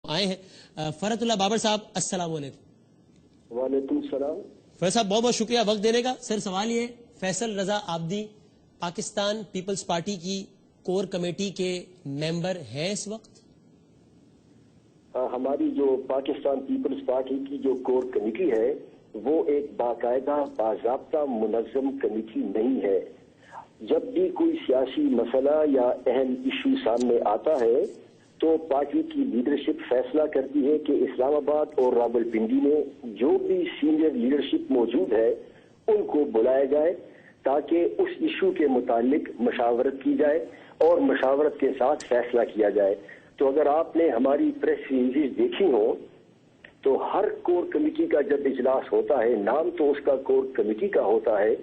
آئے ہیں فرت اللہ بابر صاحب، السلام علیکم۔ وعلیکم السلام۔ فرت صاحب بہت بہت شکریہ وقت دینے کا۔ سر سوال یہ، فیصل رضا عابدی پاکستان پیپلز پارٹی کی کور کمیٹی کے ممبر ہیں اس وقت؟ ہماری جو پاکستان پیپلز پارٹی کی جو کور کمیٹی ہے وہ ایک باقاعدہ باضابطہ منظم کمیٹی نہیں ہے۔ جب بھی کوئی سیاسی مسئلہ یا اہم ایشو سامنے آتا ہے تو پارٹی کی لیڈرشپ فیصلہ کرتی ہے کہ اسلام آباد اور راولپنڈی میں جو بھی سینئر لیڈرشپ موجود ہے ان کو بلایا جائے تاکہ اس ایشو کے متعلق مشاورت کی جائے اور مشاورت کے ساتھ فیصلہ کیا جائے۔ تو اگر آپ نے ہماری پریس ریلیز دیکھی ہو تو ہر کور کمیٹی کا جب اجلاس ہوتا ہے، نام تو اس کا کور کمیٹی کا ہوتا ہے،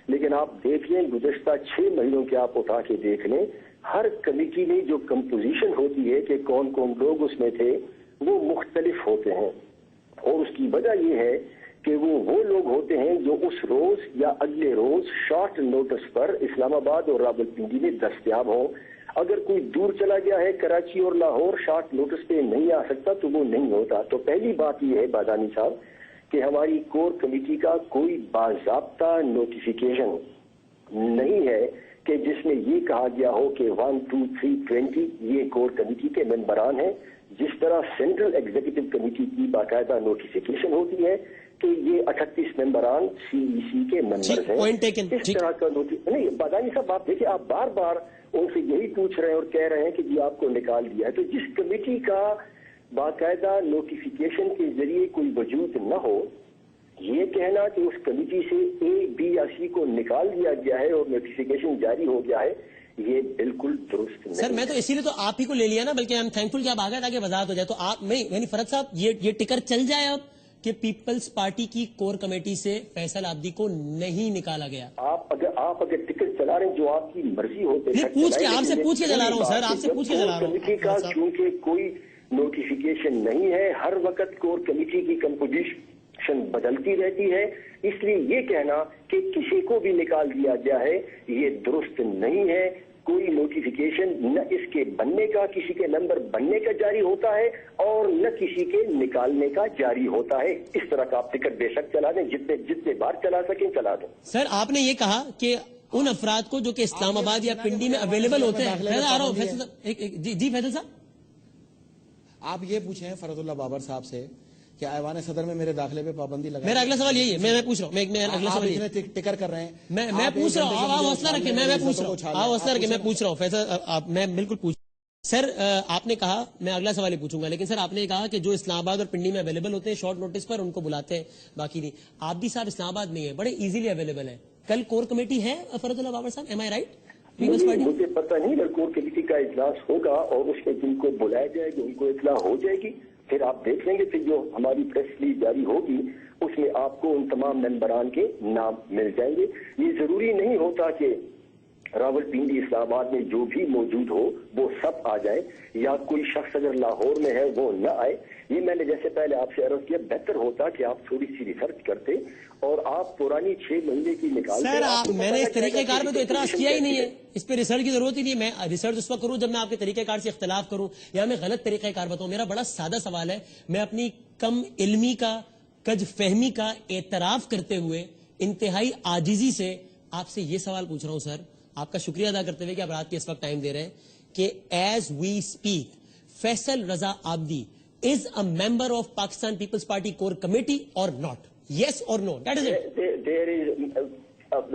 لیکن آپ دیکھ لیں گزشتہ 6 مہینوں کے آپ اٹھا کے دیکھ لیں، ہر کمیٹی میں جو کمپوزیشن ہوتی ہے کہ کون کون لوگ اس میں تھے وہ مختلف ہوتے ہیں، اور اس کی وجہ یہ ہے کہ وہ لوگ ہوتے ہیں جو اس روز یا اگلے روز شارٹ نوٹس پر اسلام آباد اور راولپنڈی میں دستیاب ہوں۔ اگر کوئی دور چلا گیا ہے، کراچی اور لاہور شارٹ نوٹس پہ نہیں آ سکتا تو وہ نہیں ہوتا۔ تو پہلی بات یہ ہے بادانی صاحب کہ ہماری کور کمیٹی کا کوئی باضابطہ نوٹیفیکیشن نہیں ہے کہ جس میں یہ کہا گیا ہو کہ 1 2 3 20 یہ کور کمیٹی کے ممبران ہیں، جس طرح سینٹرل ایگزیکٹو کمیٹی کی باقاعدہ نوٹیفیکیشن ہوتی ہے کہ یہ 38 ممبران سی ای سی کے ممبر ہیں۔ اس طرح کا نہیں بادانی صاحب، آپ دیکھیں آپ بار بار ان سے یہی پوچھ رہے ہیں اور کہہ رہے ہیں کہ جی آپ کو نکال دیا ہے، تو جس کمیٹی کا باقاعدہ نوٹیفیکیشن کے ذریعے کوئی وجود نہ ہو، یہ کہنا کہ اس کمیٹی سے اے بی یا سی کو نکال دیا گیا ہے اور نوٹیفیکیشن جاری ہو گیا ہے، یہ بالکل درست نہیں۔ سر میں تو اسی لیے تو آپ ہی کو لے لیا نا، بلکہ I'm thankful کہ آپ آ گئے تاکہ وضاحت ہو جائے۔ تو آپ میں یعنی فرد صاحب یہ ٹکر چل جائے اب کہ پیپلز پارٹی کی کور کمیٹی سے فیصل عابدی کو نہیں نکالا گیا۔ آپ اگر ٹکٹ چلا رہے ہیں جو آپ کی مرضی ہو، آپ سے پوچھ کے چلا رہا ہوں سر، آپ سے پوچھ کے چلا رہا ہوں۔ کمیٹی کا چونکہ کوئی نوٹیفیکیشن نہیں ہے، ہر وقت کور کمیٹی کی کمپوزیشن بدلتی رہتی ہے، اس لیے یہ کہنا کہ کسی کو بھی نکال دیا گیا ہے یہ درست نہیں ہے۔ کوئی نوٹیفیکیشن نہ اس کے بننے کا، کسی کے نمبر بننے کا جاری ہوتا ہے اور نہ کسی کے نکالنے کا جاری ہوتا ہے۔ اس طرح کا آپ ٹکٹ بے شک چلا دیں، جتنے بار چلا سکیں چلا دیں۔ سر آپ نے یہ کہا کہ ان افراد کو جو کہ اسلام آباد یا پنڈی میں اویلیبل ہوتے ہیں، جی فیصل صاحب آپ یہ پوچھیں فرت اللہ بابر صاحب سے کہ ایوان صدر میں میرے داخلے پہ پابندی لگا۔ میرا اگلا سوال یہی ہے، میں پوچھ رہا ہوں، میں اگلا سوال یہ ٹکر کر رہے ہیں، میں پوچھ رہا ہوں، آپ حوصلہ رکھیں، میں پوچھ رہا ہوں، آپ حوصلہ رکھیں، میں پوچھ رہا ہوں فیصل، میں بالکل پوچھ سر آپ نے کہا میں اگلا سوال ہی پوچھوں گا، لیکن سر آپ نے کہا کہ جو اسلام آباد اور پنڈی میں اویلیبل ہوتے ہیں شارٹ نوٹس پر ان کو بلاتے ہیں، باقی نہیں۔ آپ بھی صاحب اسلام آباد نہیں ہے، بڑے ایزیلی اویلیبل ہے۔ کل کور کمیٹی ہے فرت اللہ بابر صاحب، ایم آئی رائٹ؟ مجھے پتہ نہیں، اگر کور کمیٹی کا اجلاس ہوگا اور اس میں جن کو بلایا جائے گا ان کو اطلاع ہو جائے گی، پھر آپ دیکھ لیں گے، پھر جو ہماری پریس ریلیز جاری ہوگی اس میں آپ کو ان تمام ممبران کے نام مل جائیں گے۔ یہ ضروری نہیں ہوتا کہ راولپنڈی اسلام آباد میں جو بھی موجود ہو وہ سب آ جائے، یا کوئی شخص اگر لاہور میں ہے وہ نہ آئے۔ یہ میں نے جیسے پہلے آپ سے عرض کیا، بہتر ہوتا کہ آپ تھوڑی سی ریسرچ کرتے اور آپ پورانی 6 مہینے کی نکالتے۔ سر میں نے اس طریقہ کار میں تو اعتراض کیا ہی نہیں ہے، اس پہ ریسرچ کی ضرورت ہی نہیں ہے۔ میں ریسرچ اس وقت کروں جب میں آپ کے طریقہ کار سے اختلاف کروں یا میں غلط طریقہ کار بتاؤں۔ میرا بڑا سادہ سوال ہے، میں اپنی کم علمی کا، کج فہمی کا اعتراف کرتے ہوئے انتہائی عاجزی سے آپ سے یہ سوال پوچھ رہا ہوں سر، آپ کا شکریہ ادا کرتے ہوئے کہ آپ رات کے اس وقت ٹائم دے رہے ہیں، کہ as we speak Faisal Raza Abidi is a member of Pakistan People's Party core committee or not? Yes or no? That is it. There is,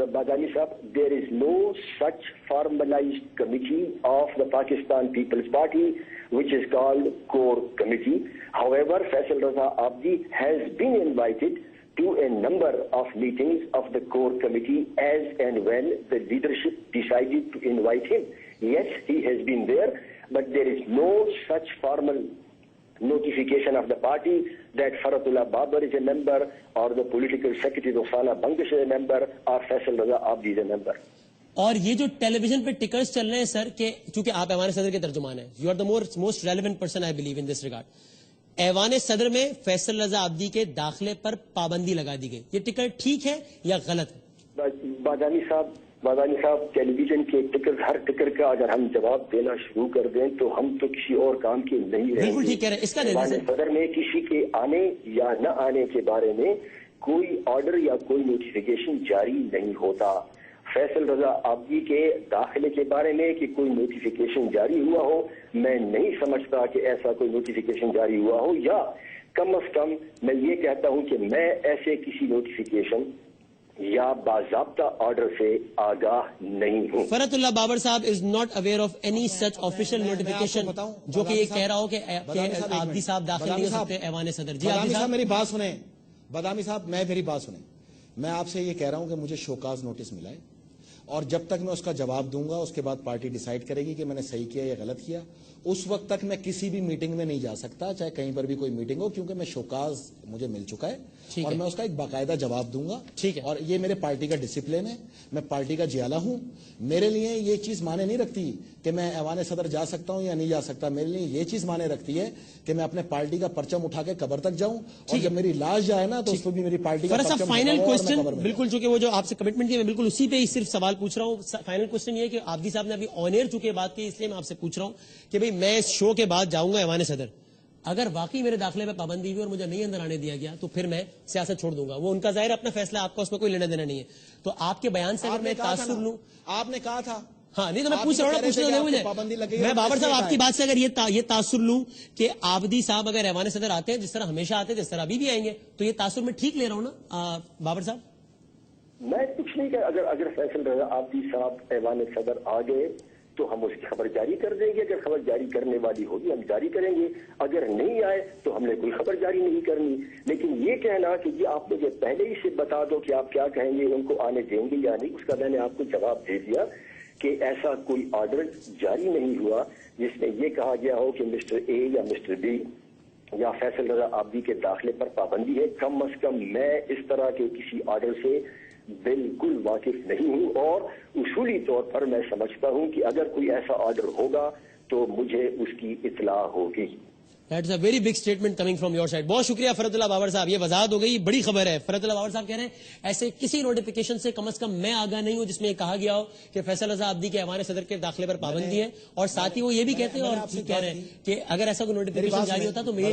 Badani Sahab, there is no such formalized committee of the Pakistan People's Party which is called core committee. However, Faisal Raza Abdi has been invited to a number of meetings of the core committee as and when the leadership decided to invite him. Yes, he has been there, but there is no such formal notification of the party that Faratullah Babar is a member or the political secretary Rosana Bangash is a member or Faisal Raza Abdi is a member. اور یہ جو ٹیلی vision پہ ٹکرز چل رہے ہیں سر، کہ چونکہ آپ ایوان صدر کے ترجمان ہیں، you are the most relevant person I believe in this regard, ایوان صدر میں فیصل رضا عابدی کے داخلے پر پابندی لگا دی گئی، یہ ٹکٹ ٹھیک ہے یا غلط ہے؟ بادانی صاحب مدانی صاحب ٹیلی ویژن کے ٹکر ہر ٹکر کا اگر ہم جواب دینا شروع کر دیں تو ہم تو کسی اور کام کے نہیں رہیں بالکل ٹھیک کہہ رہے ہیں. اس کا دینے سے صدر میں کسی کے آنے یا نہ آنے کے بارے میں کوئی آرڈر یا کوئی نوٹیفیکیشن جاری نہیں ہوتا. فیصل رضا عابدی کے داخلے کے بارے میں کہ کوئی نوٹیفیکیشن جاری ہوا ہو، میں نہیں سمجھتا کہ ایسا کوئی نوٹیفیکیشن جاری ہوا ہو، یا کم از کم میں یہ کہتا ہوں کہ میں ایسے کسی نوٹیفیکیشن یا باضابطہ آرڈر سے آگاہ نہیں ہوں. فرحت اللہ بابر صاحب is not aware of any such official notification جو کہ یہ کہہ رہا ہو کہ عابدی صاحب داخل نہیں ہو سکتے ایوان صدر. جی بدامی صاحب میری بات سنیں، بدامی صاحب میری بات سنیں. میں آپ سے یہ کہہ رہا ہوں کہ مجھے شوکاز نوٹس ملا ہے، اور جب تک میں اس کا جواب دوں گا اس کے بعد پارٹی ڈیسائیڈ کرے گی کہ میں نے صحیح کیا یا غلط کیا. اس وقت تک میں کسی بھی میٹنگ میں نہیں جا سکتا، چاہے کہیں پر بھی کوئی میٹنگ ہو، کیونکہ میں شوکاز مجھے مل چکا ہے اور میں اس کا ایک باقاعدہ جواب دوں گا. اور یہ میرے پارٹی کا ڈسپلن ہے، میں پارٹی کا جیالہ ہوں. میرے لیے یہ چیز معنی نہیں رکھتی کہ میں ایوان صدر جا سکتا ہوں یا نہیں جا سکتا. میرے لیے یہ چیز معنی رکھتی ہے کہ میں اپنے پارٹی کا پرچم اٹھا کے قبر تک جاؤں، اور جب میری لاش جائے نا تو اس کو بھی میری پارٹی کا پرچم. فائنل کوسچن بالکل چونکہ وہ جو آپ سے کمٹمنٹ کی میں بالکل اسی پہ ہی صرف سوال پوچھ رہا ہوں. فائنل کوسچن یہ ہے کہ عابدی صاحب نے ابھی آن ایئر چونکہ بات کی، اس لیے میں آپ سے پوچھ رہا ہوں کہ بھئی میں اس شو کے بعد جاؤں گا ایوان صدر، اگر واقعی میرے داخلے پہ پابندی ہوئی اور مجھے نہیں اندر آنے دیا گیا تو پھر میں سیاست چھوڑ دوں گا. وہ ان کا ظاہر اپنا فیصلہ، آپ کا اس میں کوئی لینا دینا نہیں ہے. تو آپ کے بیان سے اگر میں تاثر لوں، آپ نے کہا تھا، ہاں نہیں تو میں پوچھ رہا ہوں میں بابر صاحب آپ کی بات سے اگر یہ تاثر لوں کہ عابدی صاحب اگر ایوان صدر آتے ہیں جس طرح ہمیشہ آتے ہیں جس طرح ابھی بھی آئیں گے، تو یہ تاثر میں ٹھیک لے رہا ہوں نا بابر صاحب؟ میں کچھ نہیں کہ اگر فیصل رضا عابدی صاحب ایوان صدر آ گئے تو ہم اس کی خبر جاری کر دیں گے. اگر خبر جاری کرنے والی ہوگی ہم جاری کریں گے، اگر نہیں آئے تو ہم نے کوئی خبر جاری نہیں کرنی. لیکن یہ کہنا کہ یہ آپ مجھے پہلے ہی سے بتا دو کہ آپ کیا کہیں گے، ان کو آنے دیں گے یا نہیں، اس کا میں نے آپ کو جواب دے دیا کہ ایسا کوئی آرڈر جاری نہیں ہوا جس میں یہ کہا گیا ہو کہ مسٹر اے یا مسٹر بی یا فیصل رضا عابدی کے داخلے پر پابندی ہے. کم از کم میں اس طرح کے کسی آرڈر سے بالکل واقف نہیں ہوں، اور اصولی طور پر میں سمجھتا ہوں کہ اگر کوئی ایسا آرڈر ہوگا تو مجھے اس کی اطلاع ہوگی. That's a very big statement coming from your side. بہت شکریہ فرحت اللہ بابر صاحب، یہ وضاحت ہو گئی، بڑی خبر ہے. فرحت اللہ بابر صاحب کہہ رہے ہیں ایسے کسی نوٹیفیکیشن سے کم از کم میں آگاہ نہیں ہوں جس میں یہ کہا گیا ہو کہ فیصل رضا عابدی کے ایوان صدر کے داخلے پر پابندی ہے، اور ساتھ ہی وہ یہ بھی کہتے ہیں اور کہہ رہے ہیں کہ اگر ایسا کوئی نوٹیفیکیشن جاری ہوتا تو میری